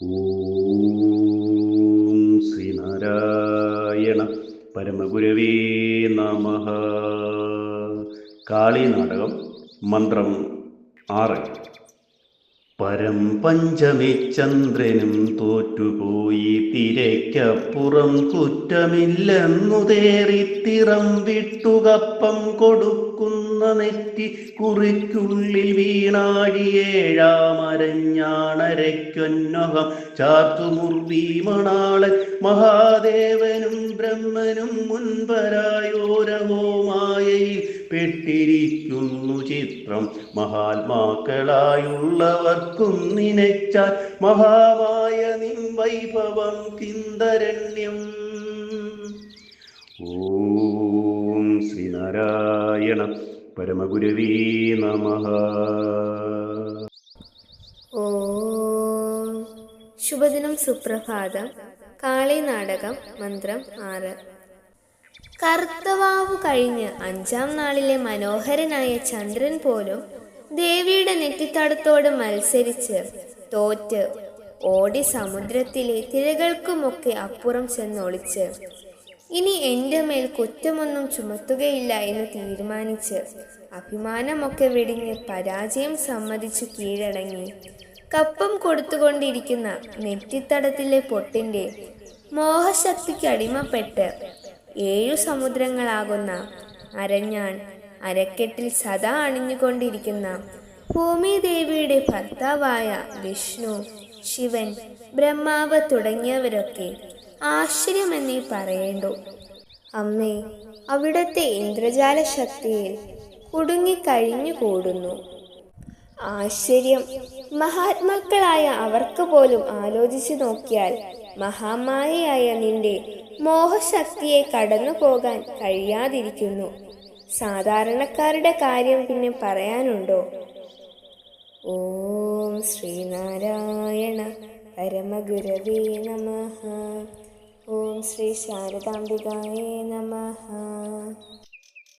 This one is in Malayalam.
ഓം ശ്രീനാരായണ പരമഗുരവേ നമഃ. കാളി നാടകം മന്ത്രം 6. പരം പഞ്ചമി ചന്ദ്രനും തോറ്റുപോയി, തിരയ്ക്കപ്പുറം കുറ്റമില്ലെന്നു തേറിത്തിറം വിട്ടുകപ്പം കൊടുക്കുന്ന നെറ്റി കുറിക്കുള്ളിൽ വീണാഴിയേഴാമരഞ്ഞാണരയ്ക്കൊന്നൊഹം ചാർത്തുമുർവി മണാളൻ മഹാദേവനും ബ്രഹ്മനും മുൻപരായോരവോ മായയിൽ പെട്ടിരിക്കുന്നു ചിത്രം. മഹാത്മാക്കളായുള്ളവർക്കും നിനച്ചാൽ മഹാമായ നിൻ വൈഭവം കിന്തരണ്യം. ഓം ശ്രീനാരായണ പരമഗുരവേ നമഃ. ഓം ശുഭദിനം, സുപ്രഭാതം. കാളി നാടകം മന്ത്രം 6. കർത്തവാവു കഴിഞ്ഞ് 5-ാം നാളിലെ മനോഹരനായ ചന്ദ്രൻ പോലും ദേവിയുടെ നെറ്റിത്തടത്തോട് മത്സരിച്ച് തോറ്റ് ഓടി സമുദ്രത്തിലെ തിരകൾക്കുമൊക്കെ അപ്പുറം ചെന്നൊളിച്ച് ഇനി എൻ്റെ മേൽ കുറ്റമൊന്നും ചുമത്തുകയില്ല എന്ന് തീരുമാനിച്ച് അഭിമാനമൊക്കെ വെടിഞ്ഞ് പരാജയം സമ്മതിച്ചു കീഴടങ്ങി കപ്പം കൊടുത്തുകൊണ്ടിരിക്കുന്ന നെറ്റിത്തടത്തിലെ പൊട്ടിൻ്റെ മോഹശക്തിക്ക് അടിമപ്പെട്ട് 7 സമുദ്രങ്ങളാകുന്ന അരഞ്ഞാൺ അരക്കെട്ടിൽ സദാ അണിഞ്ഞുകൊണ്ടിരിക്കുന്ന ഭൂമിദേവിയുടെ ഭർത്താവായ വിഷ്ണു, ശിവൻ, ബ്രഹ്മാവ് തുടങ്ങിയവരൊക്കെ ആശ്ചര്യമെന്നേ പറയേണ്ടു. അമ്മേ, അവിടുത്തെ ഇന്ദ്രജാല ശക്തിയിൽ കുടുങ്ങിക്കഴിഞ്ഞുകൂടുന്നു. ആശ്ചര്യം! മഹാത്മാക്കളായ അവർക്ക് പോലും ആലോചിച്ചു നോക്കിയാൽ മഹാമായയായ നിന്റെ മോഹശക്തിയെ കടന്നു പോകാൻ കഴിയാതിരിക്കുന്നു. സാധാരണക്കാരുടെ കാര്യം പിന്നെ പറയാനുണ്ടോ? ഓം ശ്രീനാരായണ പരമഗുരവേ നമഃ. ഓം ശ്രീ ശാരദാംബികായേ നമഃ.